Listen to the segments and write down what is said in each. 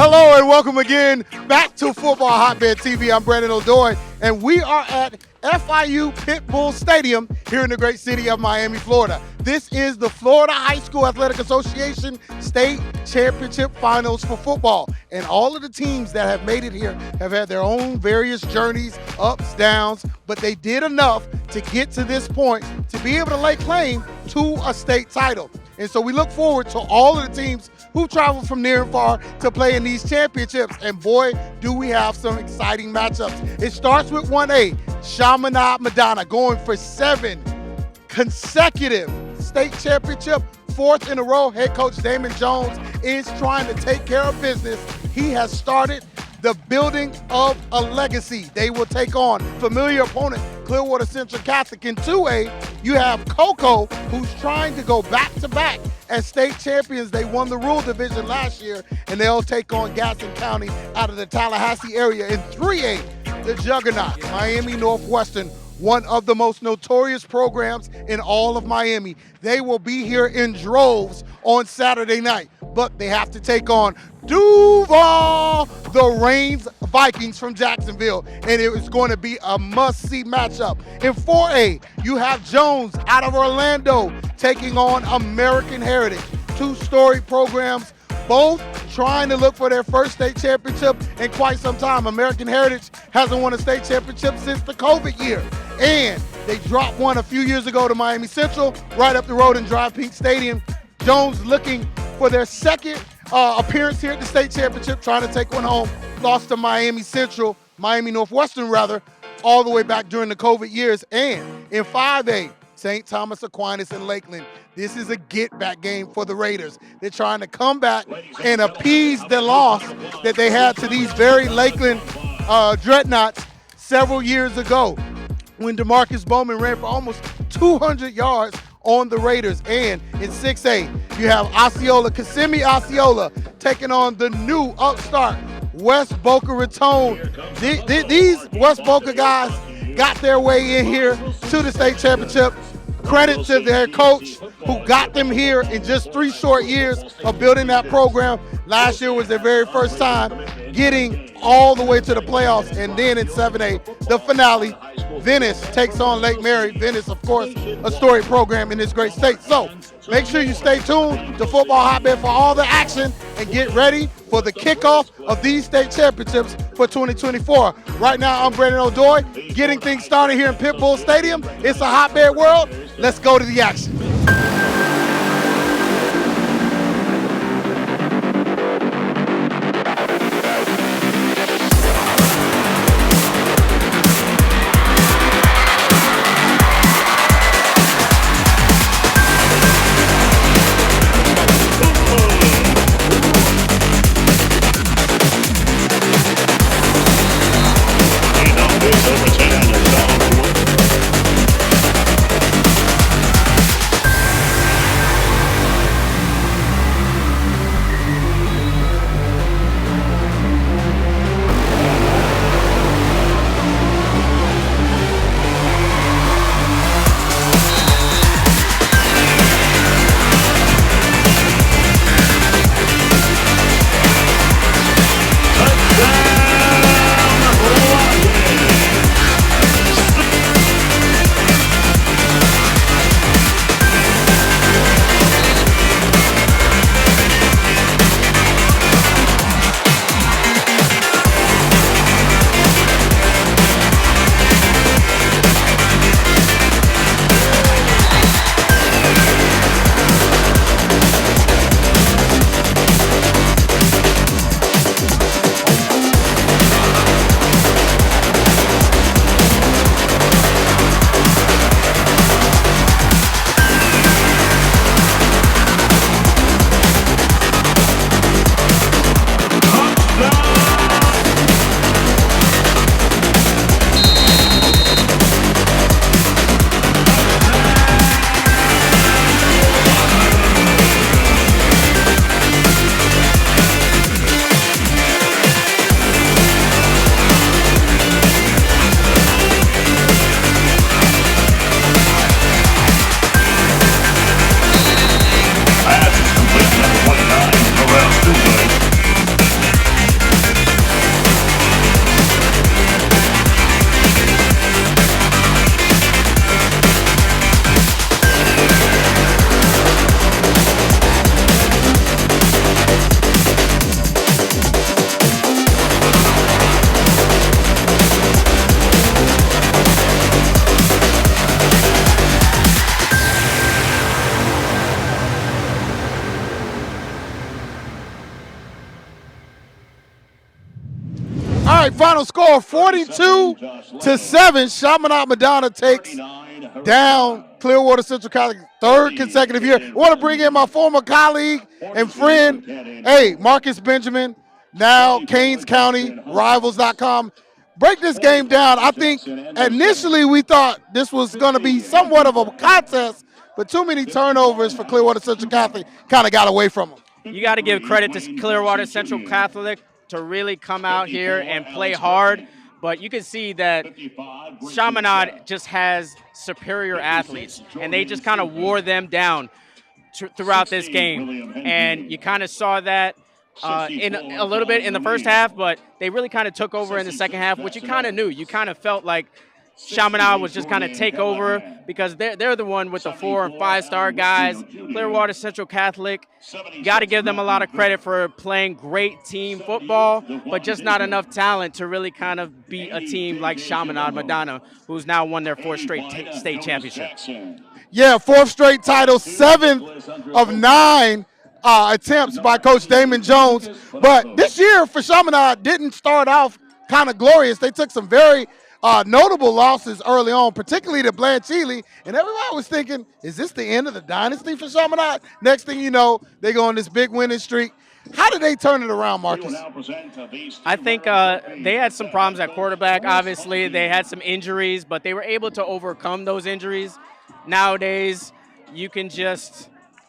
Hello and welcome again back to Football Hotbed TV. I'm Brandon O'Doy, and we are at FIU Pitbull Stadium here in the great city of Miami, Florida. This is the Florida High School Athletic Association State Championship Finals for football. And all of the teams that have made it here have had their own various journeys, ups, downs, but they did enough to get to this point to be able to lay claim to a state title. And so we look forward to all of the teams who travel from near and far to play in these championships. And boy, do we have some exciting matchups. It starts with 1A, Chaminade Madonna going for 7 consecutive state championship, 4th in a row. Head coach Damon Jones is trying to take care of business. He has started the building of a legacy. They will take on familiar opponent Clearwater Central Catholic. In 2A, you have Cocoa, who's trying to go back-to-back as state champions. They won the Rural Division last year, and they'll take on Gaston County out of the Tallahassee area. In 3A, the juggernaut, Miami Northwestern, one of the most notorious programs in all of Miami. They will be here in droves on Saturday night, but they have to take on Duval, the Reigns Vikings from Jacksonville, and it is going to be a must-see matchup. In 4A, you have Jones out of Orlando taking on American Heritage. 2 storied programs, both trying to look for their first state championship in quite some time. American Heritage hasn't won a state championship since the COVID year, and they dropped one a few years ago to Miami Central, right up the road in Drive Pink Stadium. Jones looking for their second appearance here at the state championship, trying to take one home. Lost to Miami Central, Miami Northwestern rather, all the way back during the COVID years. And in 5A, St. Thomas Aquinas and Lakeland. This is a get-back game for the Raiders. They're trying to come back and appease the loss that they had to these very Lakeland Dreadnoughts several years ago when DeMarcus Bowman ran for almost 200 yards on the Raiders. And in 6A, you have Osceola, Kissimmee Osceola, taking on the new upstart West Boca Raton. These West Boca guys got their way in here to the state championship. Credit to their coach who got them here in just 3 short years of building that program. Last year was their very first time getting all the way to the playoffs. And then in 7A, the finale, Venice takes on Lake Mary. Venice, of course, a storied program in this great state. So make sure you stay tuned to Football Hotbed for all the action and get ready for the kickoff of these state championships for 2024. Right now, I'm Brandon O'Doy, getting things started here in Pitbull Stadium. It's a hotbed world. Let's go to the action. right, final score 42-7. Chaminade Madonna takes down Clearwater Central Catholic, third consecutive year. I want to bring in my former colleague and friend, Marcus Benjamin, now Canes County Rivals.com. Break this game down. I think initially we thought this was going to be somewhat of a contest, but too many turnovers for Clearwater Central Catholic kind of got away from them. You got to give credit to Clearwater Central Catholic to really come out here and play hard. But you can see that Chaminade just has superior athletes, and they just kind of wore them down throughout this game. And you kind of saw that in a little bit in the first half, but they really kind of took over in the second half, which you kind of knew. You kind of felt like Chaminade was just kind of take over because they're the one with the 4- and 5-star guys. Clearwater Central Catholic, got to give them a lot of credit for playing great team football, but just not enough talent to really kind of beat a team like Chaminade Madonna, who's now won their 4th straight state championship. Yeah, 4th straight title, 7th of 9 attempts by Coach Damon Jones. But this year for Chaminade didn't start off kind of glorious. They took some very notable losses early on, particularly to Blanchile, and everybody was thinking, is this the end of the dynasty for Chaminade? Next thing you know, they go on this big winning streak. How did they turn it around, Marcus? I think they had some problems at quarterback. Obviously, they had some injuries, but they were able to overcome those injuries. Nowadays, you can just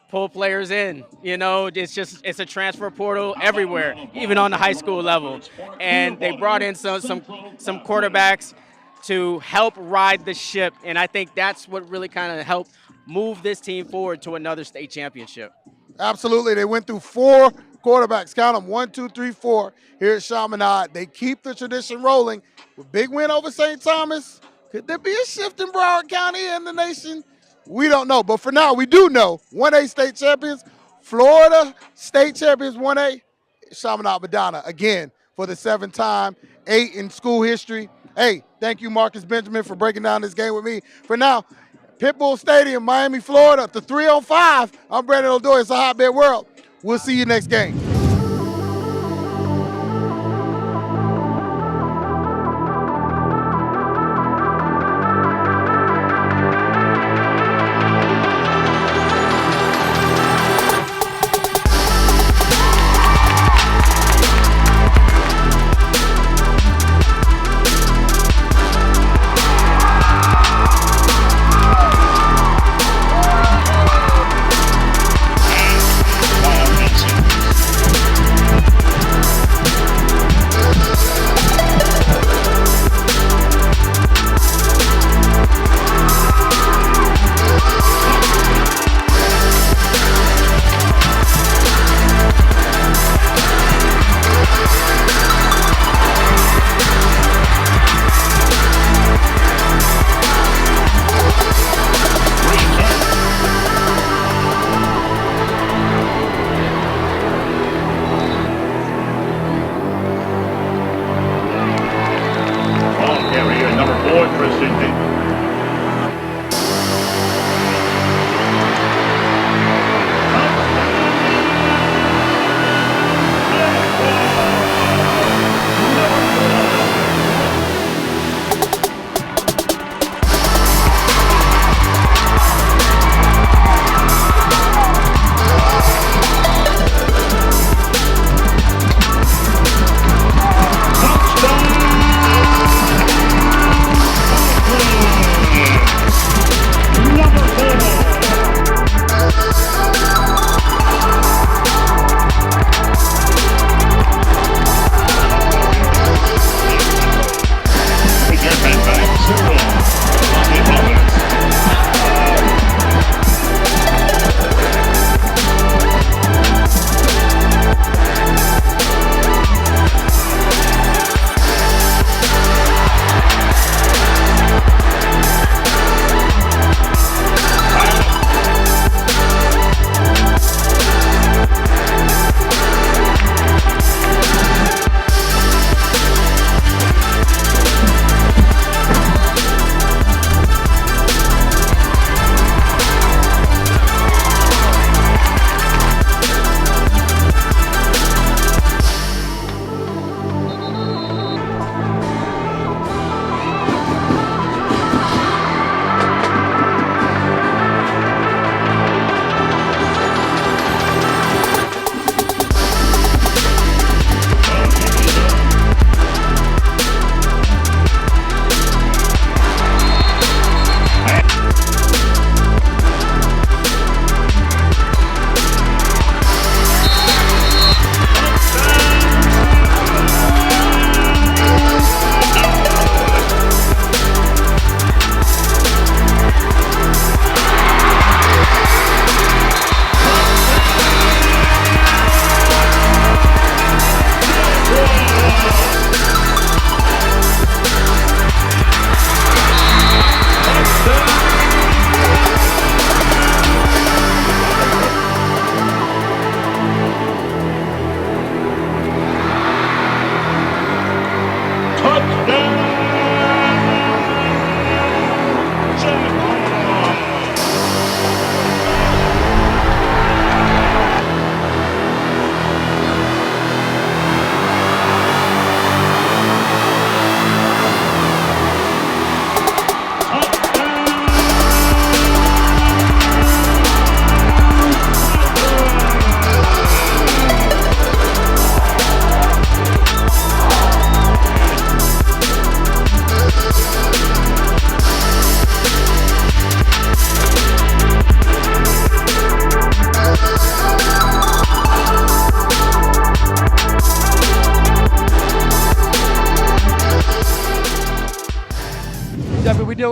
pull players in. You know, it's a transfer portal everywhere, even on the high school level. And they brought in some quarterbacks to help ride the ship, and I think that's what really kind of helped move this team forward to another state championship. Absolutely. They went through 4 quarterbacks. Count them, 1, 2, 3, 4 here at Chaminade. They keep the tradition rolling. With big win over St. Thomas, could there be a shift in Broward County and the nation? We don't know. But for now, we do know 1A state champions, Florida state champions 1A, Chaminade Madonna again for the 7th time, 8 in school history. Hey, thank you, Marcus Benjamin, for breaking down this game with me. For now, Pitbull Stadium, Miami, Florida, the 305. I'm Brandon O'Doy. It's a Hotbed World. We'll see you next game.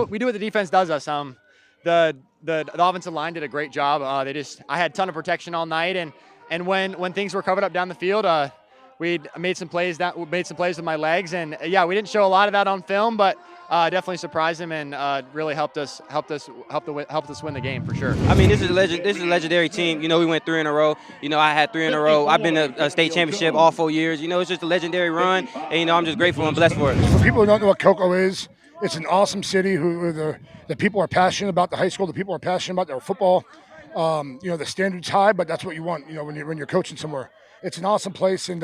what the defense does us. The offensive line did a great job. I had a ton of protection all night, and when things were covered up down the field, we made some plays with my legs, and yeah, we didn't show a lot of that on film, but definitely surprised him and really helped us win the game for sure. I mean, this is a legendary team. You know, we went 3 in a row. You know, I had 3 in a row. I've been to a state championship all 4 years. You know, it's just a legendary run, and you know, I'm just grateful and blessed for it. For people who don't know what Cocoa is, it's an awesome city. The people are passionate about the high school. The people are passionate about their football. You know, the standard's high, but that's what you want. You know, when you're coaching somewhere, it's an awesome place, and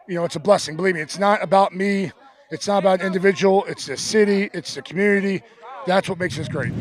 you know, it's a blessing. Believe me, it's not about me. It's not about an individual. It's the city. It's the community. That's what makes us great.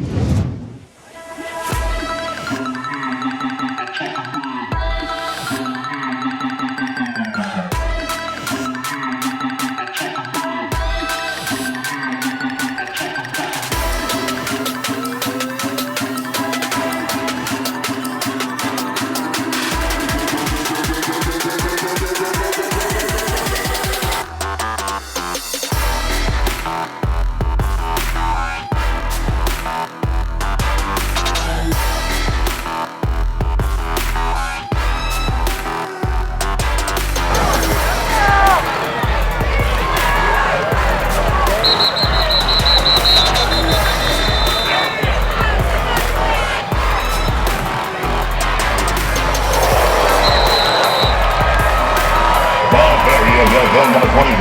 Number 21,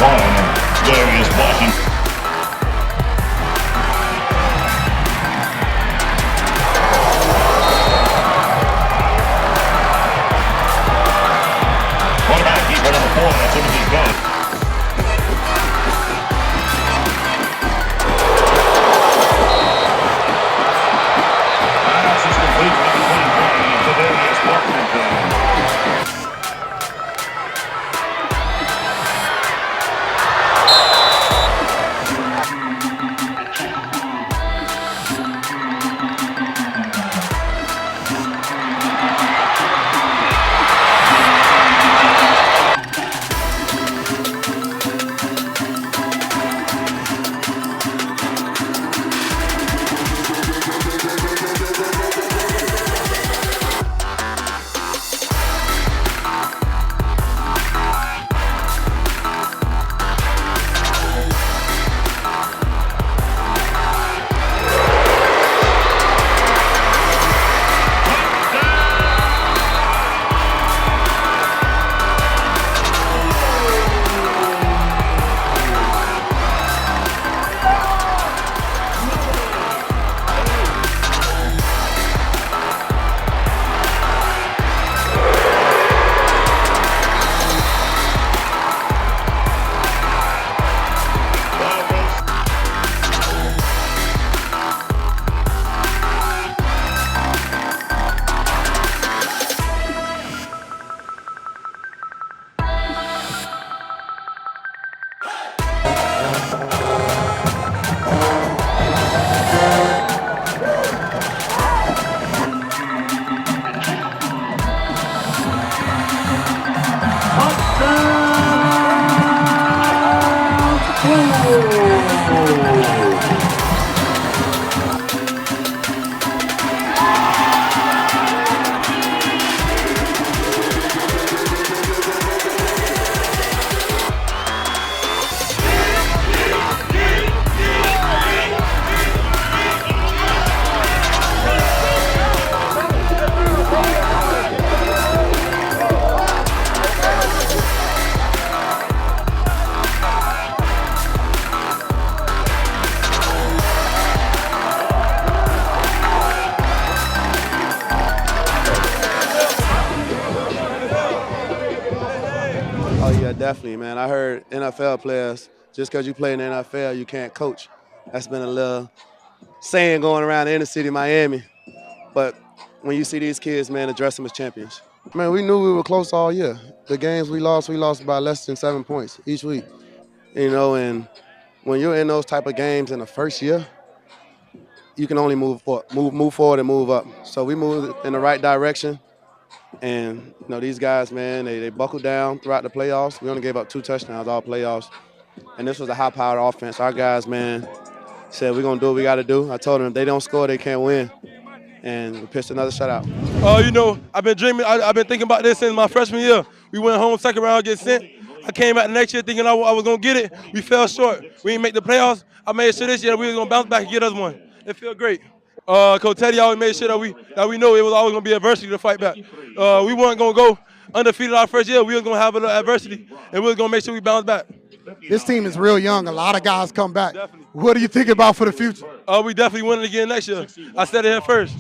Darius Washington. Quarterback, keeper number 4, that's Timothy Goff. Pass is complete, number 23, Darius Washington. Oh, yeah, definitely, man. I heard NFL players, just because you play in the NFL, you can't coach. That's been a little saying going around the inner city of Miami. But when you see these kids, man, address them as champions. Man, we knew we were close all year. The games we lost by less than 7 points each week. You know, and when you're in those type of games in the first year, you can only move forward and move up. So we moved in the right direction. And, you know, these guys, man, they buckled down throughout the playoffs. We only gave up 2 touchdowns all playoffs. And this was a high-powered offense. Our guys, man, Said we're gonna do what we got to do. I told them if they don't score, they can't win, and we pitched another shutout. You know, I've been dreaming. I've been thinking about this since my freshman year. We went home second round, get sent. I came out the next year thinking I was gonna get it. We fell short. We didn't make the playoffs. I made sure this year we was gonna bounce back and get us one. It felt great. Coach Teddy always made sure that we know it was always gonna be adversity to fight back. We weren't gonna go undefeated our first year. We was gonna have a little adversity, and we was gonna make sure we bounce back. This team is real young. A lot of guys come back. Definitely. What do you think about for the future? We definitely winning again next year. I said it here first.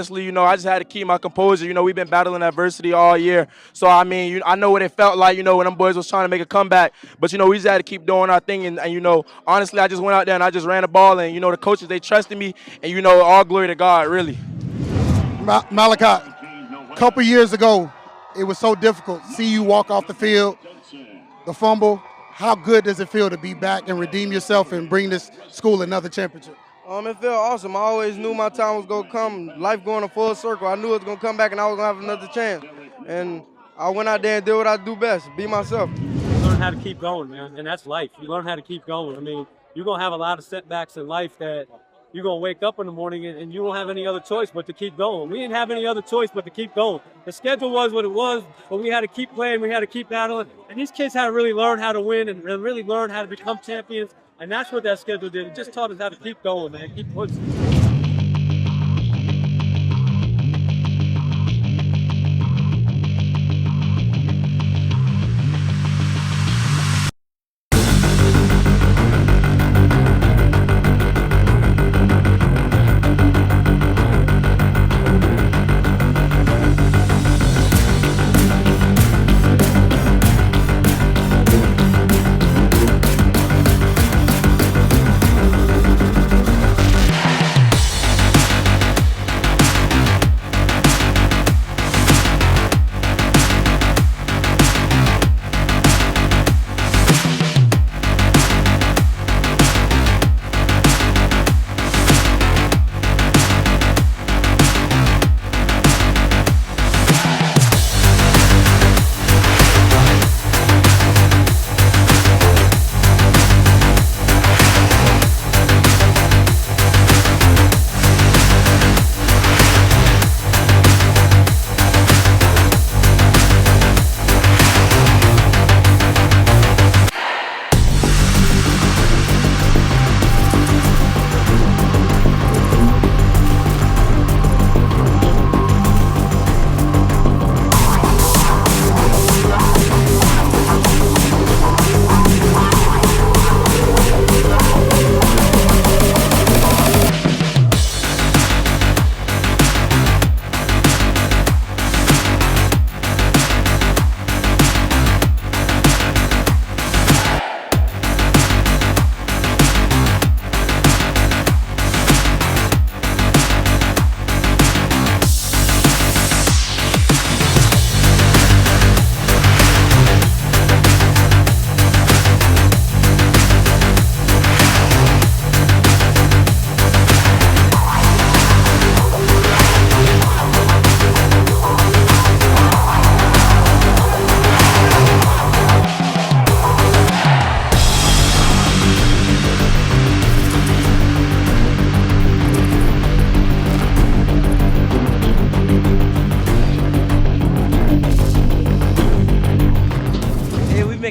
honestly, I just had to keep my composure. We've been battling adversity all year. So, I know what it felt like, when them boys was trying to make a comeback. But, we just had to keep doing our thing. And honestly, I just went out there and I just ran the ball. And, the coaches, they trusted me. And, all glory to God, really. Malachi, couple years ago, it was so difficult. See you walk off the field, the fumble. How good does it feel to be back and redeem yourself and bring this school another championship? It felt awesome. I always knew my time was going to come, life going a full circle. I knew it was going to come back and I was going to have another chance. And I went out there and did what I do best, be myself. You learn how to keep going, man, and that's life. You learn how to keep going. I mean, you're going to have a lot of setbacks in life that you're going to wake up in the morning and you don't have any other choice but to keep going. We didn't have any other choice but to keep going. The schedule was what it was, but we had to keep playing. We had to keep battling. And these kids had to really learn how to win and really learn how to become champions. And that's what that schedule did. It just taught us how to keep going, man, keep pushing.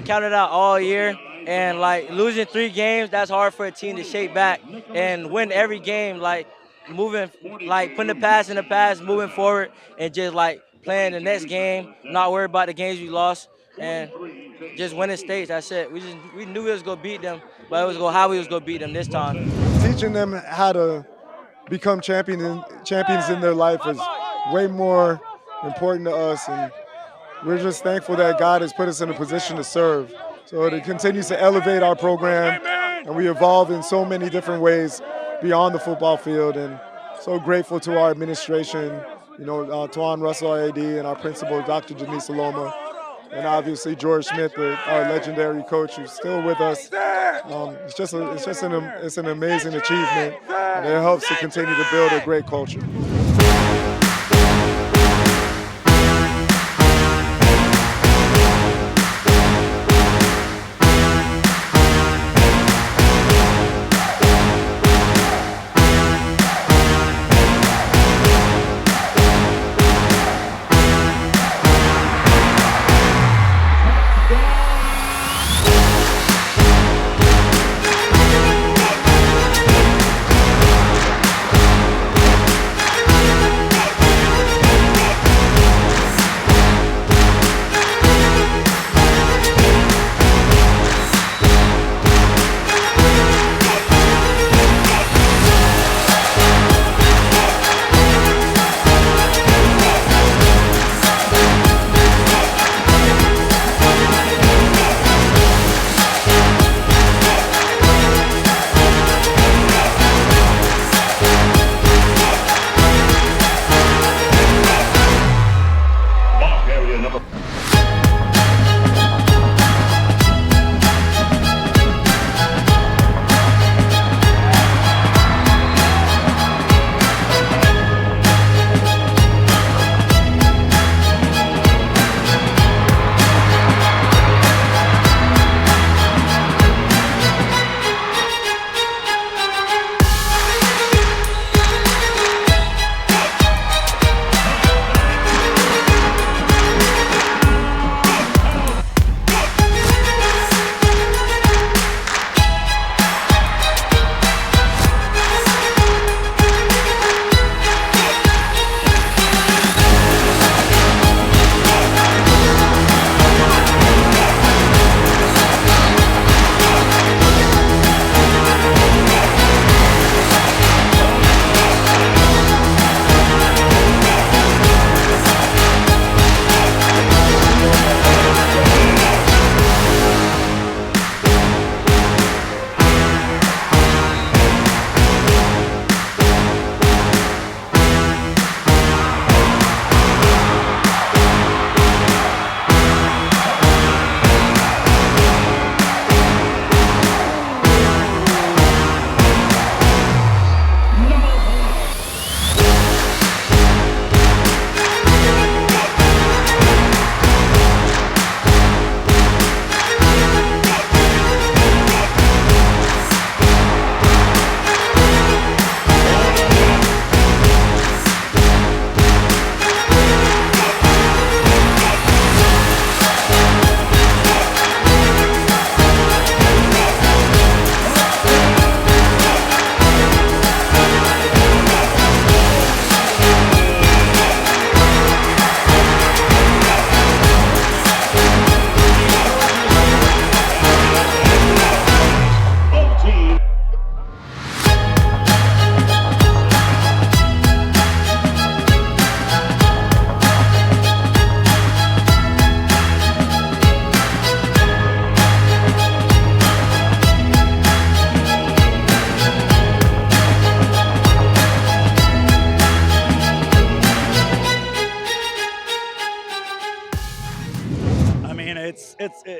Counted out all year, and like losing 3 games, that's hard for a team to shake back and win every game. Like moving, like putting the past in the past, moving forward, and just like playing the next game, not worry about the games we lost, and just winning states. That's it. We knew we was gonna beat them, but it was how we was gonna beat them this time. Teaching them how to become champions in their life is way more important to us, and we're just thankful that God has put us in a position to serve. So it continues to elevate our program, and we evolve in so many different ways beyond the football field. And so grateful to our administration, Tuan Russell, our AD, and our principal, Dr. Janice Aloma, and obviously George Smith, our legendary coach, who's still with us. It's an amazing achievement, and it helps to continue to build a great culture.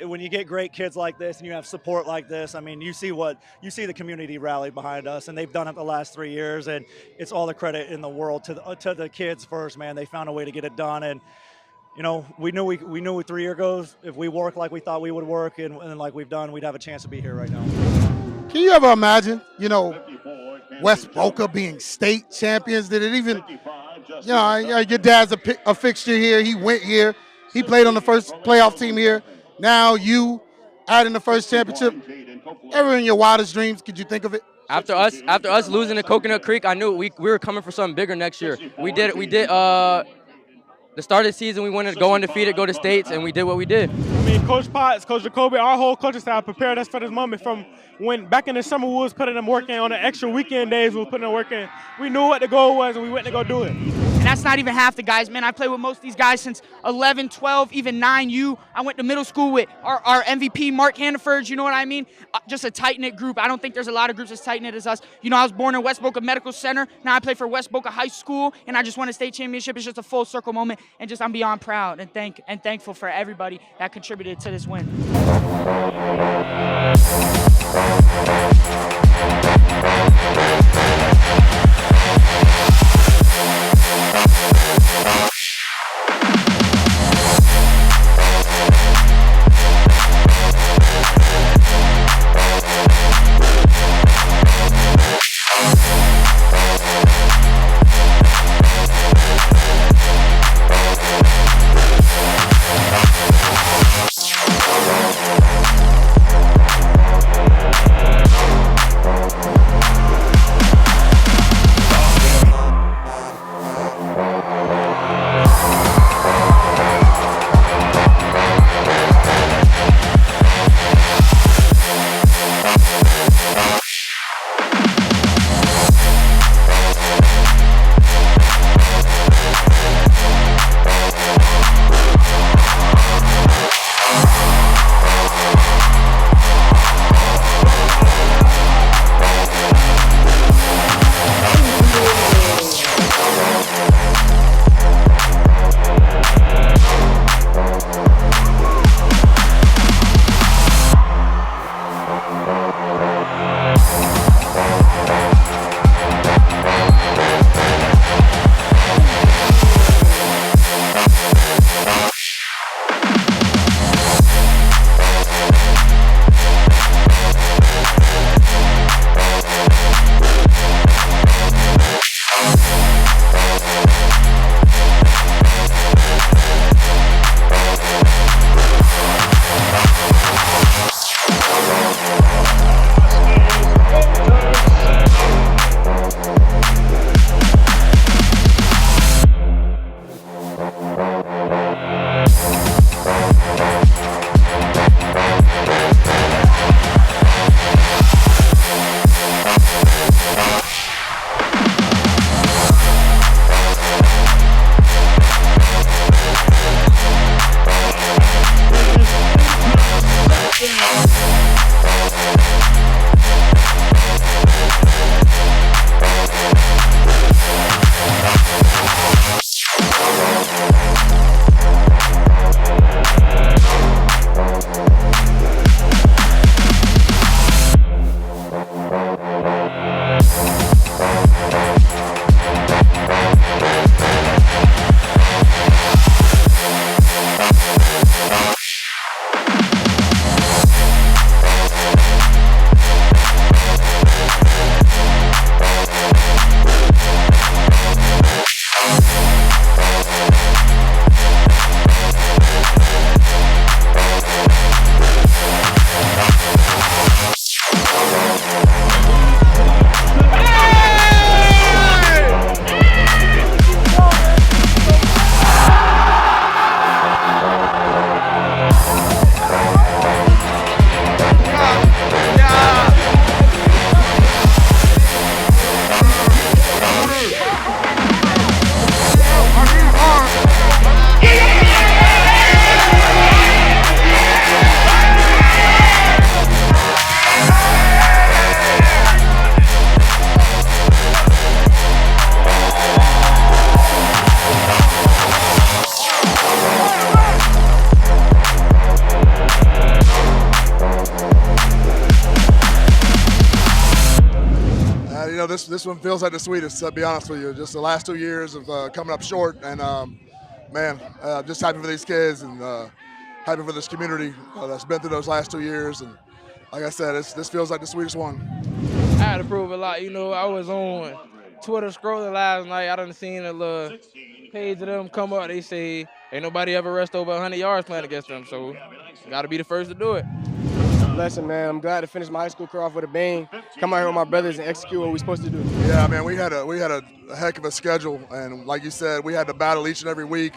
when you get great kids like this and you have support like this. I mean, you see the community rally behind us, and they've done it the last 3 years, and it's all the credit in the world to the kids first. Man, they found a way to get it done, and we knew 3 years ago if we worked like we thought we would work and like we've done, we'd have a chance to be here right now. Can you ever imagine, West Boca being state champions? Did it even, your dad's a fixture here. He went here. He played on the first playoff team here. Now you adding the first championship. Ever in your wildest dreams could you think of it? After us losing to Coconut Creek, I knew we were coming for something bigger next year. We did the start of the season, we wanted to go undefeated, go to states, and we did what we did. I mean, Coach Potts, Coach Jacoby, our whole coaching staff prepared us for this moment from when back in the summer we was putting them work in. On the extra weekend days we was putting them work in. We knew what the goal was and we went to go do it. And that's not even half the guys, man. I played with most of these guys since 11, 12, even 9U. I went to middle school with our MVP, Mark Hannaford, you know what I mean? Just a tight-knit group. I don't think there's a lot of groups as tight-knit as us. I was born in West Boca Medical Center. Now I play for West Boca High School, and I just won a state championship. It's just a full circle moment, and I'm beyond proud and thankful for everybody that contributed to this win. this one feels like the sweetest, to be honest with you. Just the last 2 years of coming up short, and man, just happy for these kids and happy for this community that's been through those last 2 years. And like I said, this feels like the sweetest one. I had to prove a lot. You know, I was on Twitter scrolling last night. I done seen a little page of them come up. They say ain't nobody ever rushed over 100 yards playing against them, so got to be the first to do it. Listen, man, I'm glad to finish my high school career off with a bang. Come out here with my brothers and execute what we're supposed to do. Yeah, man, we had a heck of a schedule, and like you said, we had to battle each and every week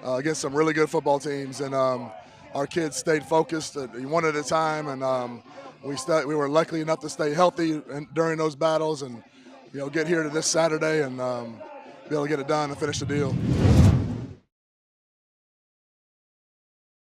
against some really good football teams, and our kids stayed focused one at a time, and we were lucky enough to stay healthy during those battles, and get here to this Saturday and be able to get it done and finish the deal.